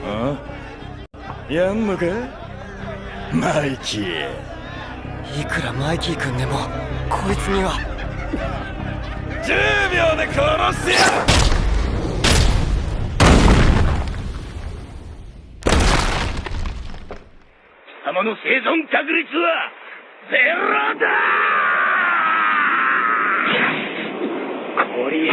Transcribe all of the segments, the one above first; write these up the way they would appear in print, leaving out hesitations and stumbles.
あ、やんのかマイキー。いくらマイキー君でもこいつには。10秒で殺すよ。貴様の生存確率はゼロだ。こりゃ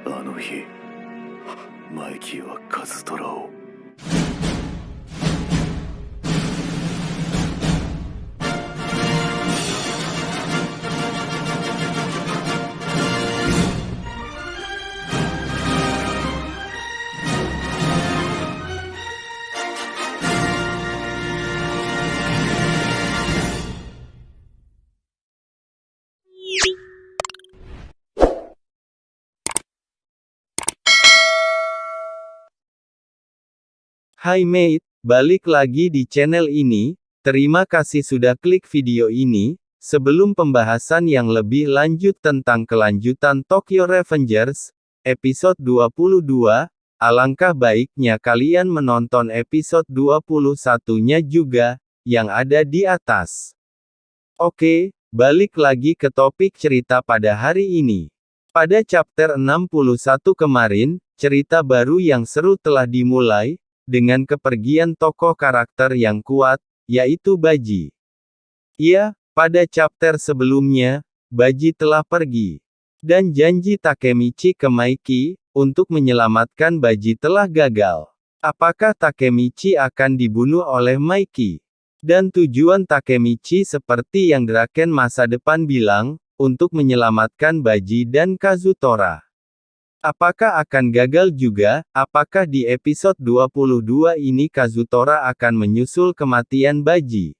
あの日マイキーはカズトラをHai mate, balik lagi di channel ini. Terima kasih sudah klik video ini. Sebelum pembahasan yang lebih lanjut tentang kelanjutan Tokyo Revengers, episode 22, alangkah baiknya kalian menonton episode 21-nya juga, yang ada di atas. Oke, balik lagi ke topik cerita pada hari ini. Pada chapter 61 kemarin, cerita baru yang seru telah dimulai, dengan kepergian tokoh karakter yang kuat, yaitu Baji. Iya, pada chapter sebelumnya, Baji telah pergi. Dan janji Takemichi ke Maiki, untuk menyelamatkan Baji telah gagal. Apakah Takemichi akan dibunuh oleh Maiki? Dan tujuan Takemichi seperti yang Draken masa depan bilang, untuk menyelamatkan Baji dan Kazutora. Apakah akan gagal juga? Apakah di episode 22 ini Kazutora akan menyusul kematian Baji?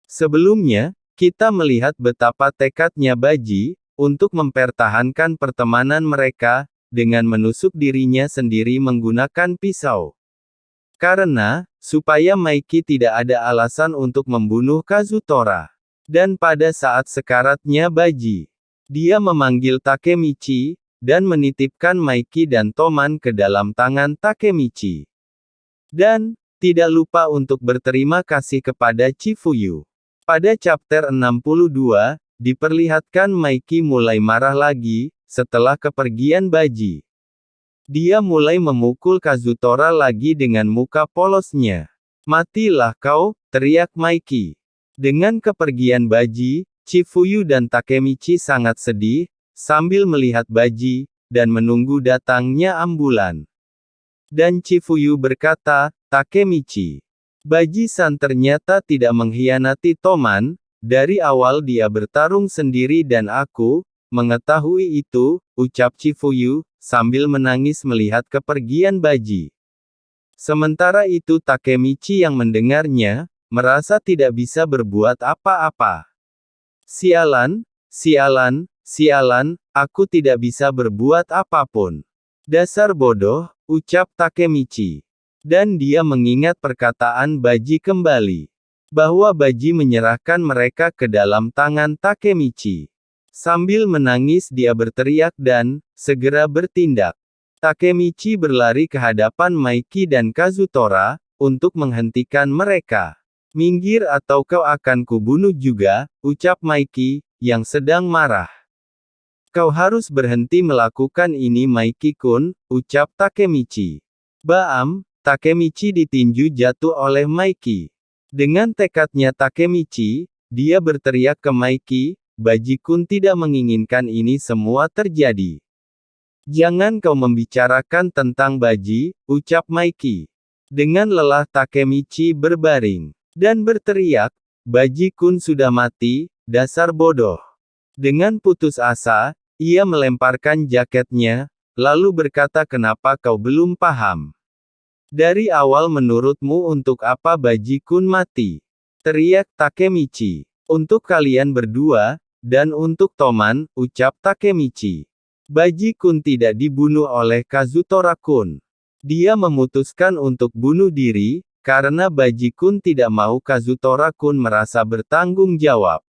Sebelumnya, kita melihat betapa tekadnya Baji, untuk mempertahankan pertemanan mereka, dengan menusuk dirinya sendiri menggunakan pisau. Karena, supaya Maiki tidak ada alasan untuk membunuh Kazutora. Dan pada saat sekaratnya Baji, dia memanggil Takemichi, dan menitipkan Maiki dan Toman ke dalam tangan Takemichi. Dan, tidak lupa untuk berterima kasih kepada Chifuyu. Pada chapter 62, diperlihatkan Maiki mulai marah lagi, setelah kepergian Baji. Dia mulai memukul Kazutora lagi dengan muka polosnya. "Matilah kau," teriak Maiki. Dengan kepergian Baji, Chifuyu dan Takemichi sangat sedih, sambil melihat Baji, dan menunggu datangnya ambulan. Dan Chifuyu berkata, "Takemichi, Baji-san ternyata tidak mengkhianati Toman, dari awal dia bertarung sendiri dan aku, mengetahui itu," ucap Chifuyu, sambil menangis melihat kepergian Baji. Sementara itu Takemichi yang mendengarnya, merasa tidak bisa berbuat apa-apa. "Sialan, sialan, sialan, aku tidak bisa berbuat apapun. Dasar bodoh," ucap Takemichi. Dan dia mengingat perkataan Baji kembali. Bahwa Baji menyerahkan mereka ke dalam tangan Takemichi. Sambil menangis dia berteriak dan, segera bertindak. Takemichi berlari ke hadapan Maiki dan Kazutora, untuk menghentikan mereka. "Minggir atau kau akan kubunuh juga," ucap Maiki, yang sedang marah. "Kau harus berhenti melakukan ini Maiki-kun," ucap Takemichi. Baam, Takemichi ditinju jatuh oleh Maiki. Dengan tekadnya Takemichi, dia berteriak ke Maiki, "Baji-kun tidak menginginkan ini semua terjadi. Jangan kau membicarakan tentang Baji," ucap Maiki. Dengan lelah Takemichi berbaring. Dan berteriak, "Baji-kun sudah mati, dasar bodoh." Dengan putus asa, ia melemparkan jaketnya, lalu berkata, "Kenapa kau belum paham? Dari awal menurutmu untuk apa Baji-kun mati?" teriak Takemichi. "Untuk kalian berdua, dan untuk Toman," ucap Takemichi. "Baji-kun tidak dibunuh oleh Kazutora-kun. Dia memutuskan untuk bunuh diri, karena Baji-kun tidak mau Kazutora-kun merasa bertanggung jawab.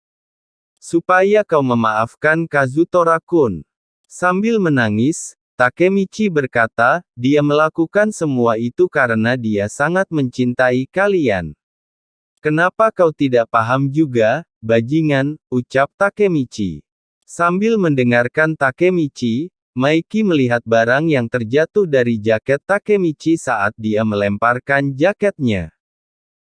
Supaya kau memaafkan Kazutora-kun. Sambil menangis, Takemichi berkata, dia melakukan semua itu karena dia sangat mencintai kalian. Kenapa kau tidak paham juga, bajingan, ucap Takemichi. Sambil mendengarkan Takemichi, Maiki melihat barang yang terjatuh dari jaket Takemichi saat dia melemparkan jaketnya.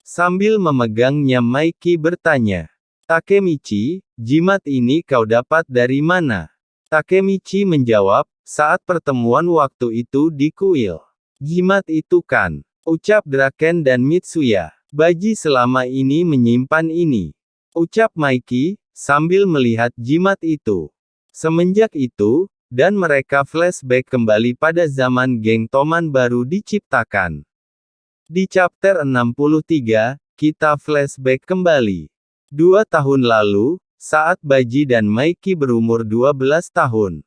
Sambil memegangnya Maiki bertanya, Takemichi, jimat ini kau dapat dari mana? Takemichi menjawab, saat pertemuan waktu itu di kuil. Jimat itu kan, ucap Draken dan Mitsuya. Baji selama ini menyimpan ini. Ucap Maiki, sambil melihat jimat itu. Semenjak itu, dan mereka flashback kembali pada zaman geng Toman baru diciptakan. Di chapter 63, kita flashback kembali. 2 tahun lalu, saat Baji dan Maiki berumur 12 tahun.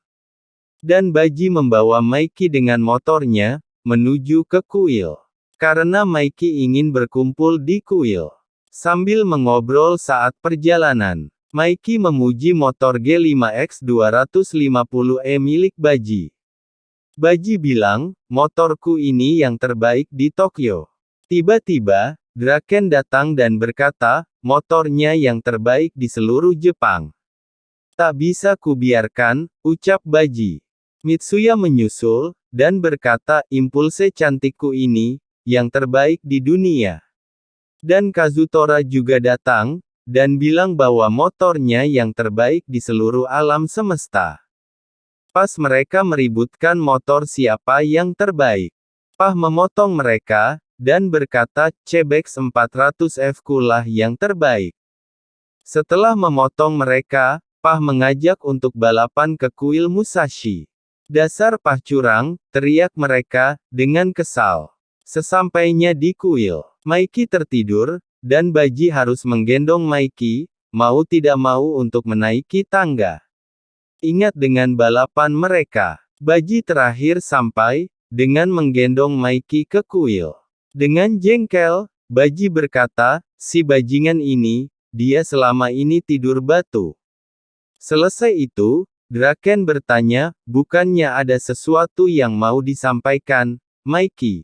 Dan Baji membawa Maiki dengan motornya, menuju ke kuil. Karena Maiki ingin berkumpul di kuil. Sambil mengobrol saat perjalanan, Maiki memuji motor G5X 250E milik Baji. Baji bilang, motorku ini yang terbaik di Tokyo. Tiba-tiba, Draken datang dan berkata, motornya yang terbaik di seluruh Jepang. Tak bisa kubiarkan, ucap Baji. Mitsuya menyusul, dan berkata, Impulse cantikku ini, yang terbaik di dunia. Dan Kazutora juga datang, dan bilang bahwa motornya yang terbaik di seluruh alam semesta. Pas mereka meributkan motor siapa yang terbaik. Pah memotong mereka, dan berkata, Cebex 400F kulah yang terbaik. Setelah memotong mereka, Pah mengajak untuk balapan ke kuil Musashi. Dasar Pah curang, teriak mereka, dengan kesal. Sesampainya di kuil, Maiki tertidur, dan Baji harus menggendong Maiki, mau tidak mau untuk menaiki tangga. Ingat dengan balapan mereka, Baji terakhir sampai, dengan menggendong Maiki ke kuil. Dengan jengkel, Baji berkata, si bajingan ini, dia selama ini tidur batu. Selesai itu, Draken bertanya, bukannya ada sesuatu yang mau disampaikan, Maiki?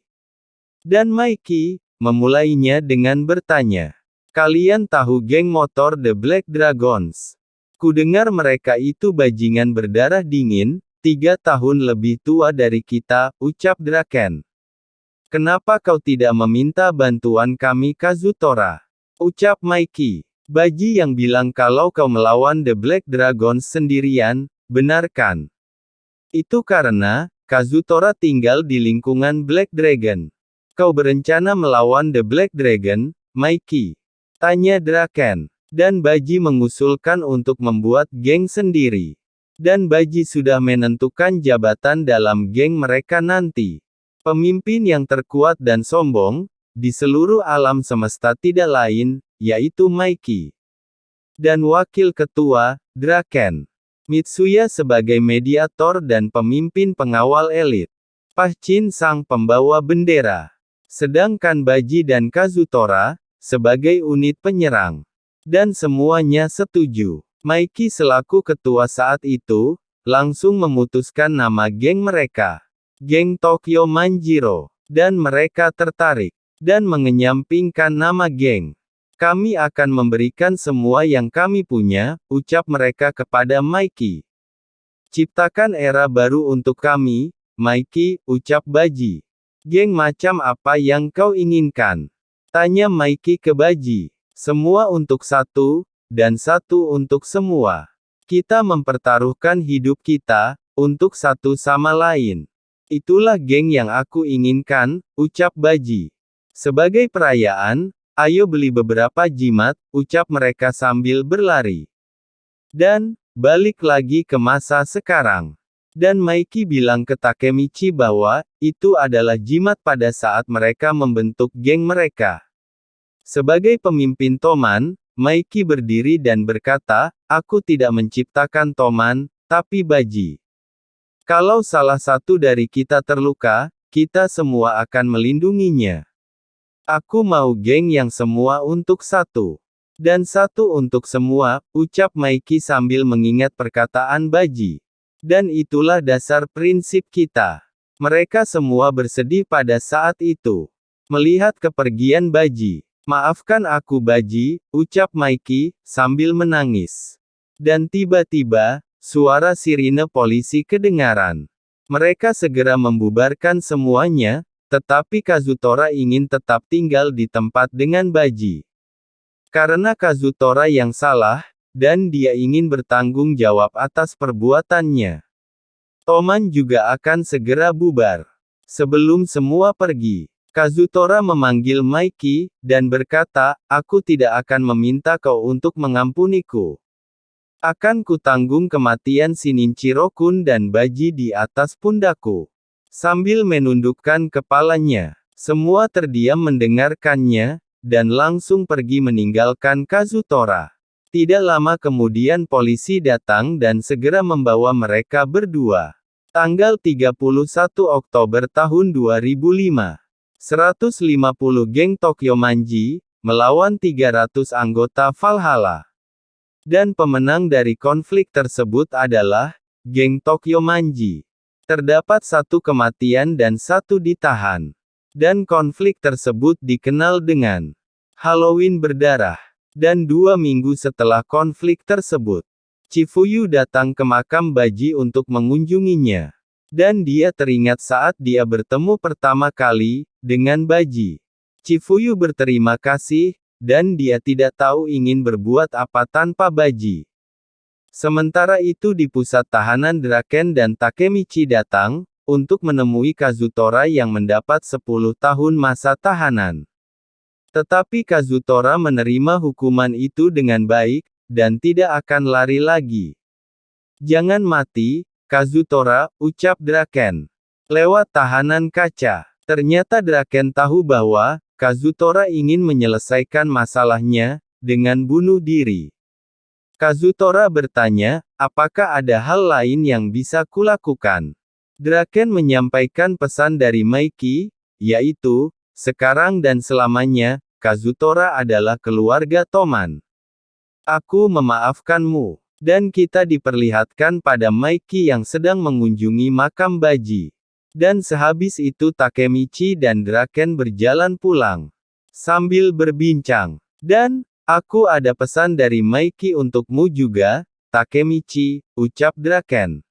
Dan Maiki, memulainya dengan bertanya. Kalian tahu geng motor The Black Dragons? Kudengar mereka itu bajingan berdarah dingin, 3 tahun lebih tua dari kita, ucap Draken. Kenapa kau tidak meminta bantuan kami Kazutora? Ucap Maiki. Baji yang bilang kalau kau melawan The Black Dragons sendirian, benar kan? Itu karena, Kazutora tinggal di lingkungan Black Dragon. Kau berencana melawan The Black Dragon, Maiki? Tanya Draken. Dan Baji mengusulkan untuk membuat geng sendiri. Dan Baji sudah menentukan jabatan dalam geng mereka nanti. Pemimpin yang terkuat dan sombong, di seluruh alam semesta tidak lain, yaitu Maiki. Dan wakil ketua, Draken. Mitsuya sebagai mediator dan pemimpin pengawal elit. Pah-chin sang pembawa bendera. Sedangkan Baji dan Kazutora, sebagai unit penyerang. Dan semuanya setuju. Maiki selaku ketua saat itu, langsung memutuskan nama geng mereka. Geng Tokyo Manjiro. Dan mereka tertarik. Dan mengenyampingkan nama geng. Kami akan memberikan semua yang kami punya, ucap mereka kepada Maiki. Ciptakan era baru untuk kami, Maiki, ucap Baji. Geng macam apa yang kau inginkan? Tanya Maiki ke Baji. Semua untuk satu, dan satu untuk semua. Kita mempertaruhkan hidup kita, untuk satu sama lain. Itulah geng yang aku inginkan, ucap Baji. Sebagai perayaan, ayo beli beberapa jimat, ucap mereka sambil berlari. Dan, balik lagi ke masa sekarang. Dan Maiki bilang ke Takemichi bahwa, itu adalah jimat pada saat mereka membentuk geng mereka. Sebagai pemimpin Toman, Maiki berdiri dan berkata, aku tidak menciptakan Toman, tapi Baji. Kalau salah satu dari kita terluka, kita semua akan melindunginya. Aku mau geng yang semua untuk satu. Dan satu untuk semua, ucap Maiki sambil mengingat perkataan Baji. Dan itulah dasar prinsip kita. Mereka semua bersedih pada saat itu. Melihat kepergian Baji. Maafkan aku Baji, ucap Maiki, sambil menangis. Dan tiba-tiba, suara sirine polisi kedengaran. Mereka segera membubarkan semuanya, tetapi Kazutora ingin tetap tinggal di tempat dengan Baji. Karena Kazutora yang salah, dan dia ingin bertanggung jawab atas perbuatannya. Toman juga akan segera bubar. Sebelum semua pergi, Kazutora memanggil Maiki, dan berkata, aku tidak akan meminta kau untuk mengampuniku. Akan kutanggung kematian Shinichiro-kun dan Baji di atas pundakku. Sambil menundukkan kepalanya, semua terdiam mendengarkannya, dan langsung pergi meninggalkan Kazutora. Tidak lama kemudian polisi datang dan segera membawa mereka berdua. Tanggal 31 Oktober tahun 2005. 150 geng Tokyo Manji, melawan 300 anggota Valhalla. Dan pemenang dari konflik tersebut adalah, geng Tokyo Manji. Terdapat 1 kematian dan 1 ditahan. Dan konflik tersebut dikenal dengan Halloween berdarah. Dan 2 minggu setelah konflik tersebut, Chifuyu datang ke makam Baji untuk mengunjunginya. Dan dia teringat saat dia bertemu pertama kali dengan Baji. Chifuyu berterima kasih, dan dia tidak tahu ingin berbuat apa tanpa Baji. Sementara itu di pusat tahanan Draken dan Takemichi datang, untuk menemui Kazutora yang mendapat 10 tahun masa tahanan. Tetapi Kazutora menerima hukuman itu dengan baik, dan tidak akan lari lagi. Jangan mati, Kazutora, ucap Draken. Lewat tahanan kaca, ternyata Draken tahu bahwa, Kazutora ingin menyelesaikan masalahnya, dengan bunuh diri. Kazutora bertanya, apakah ada hal lain yang bisa kulakukan? Draken menyampaikan pesan dari Maiki, yaitu, sekarang dan selamanya, Kazutora adalah keluarga Toman. Aku memaafkanmu. Dan kita diperlihatkan pada Maiki yang sedang mengunjungi makam Baji. Dan sehabis itu Takemichi dan Draken berjalan pulang. Sambil berbincang. Dan, aku ada pesan dari Maiki untukmu juga, Takemichi, ucap Draken.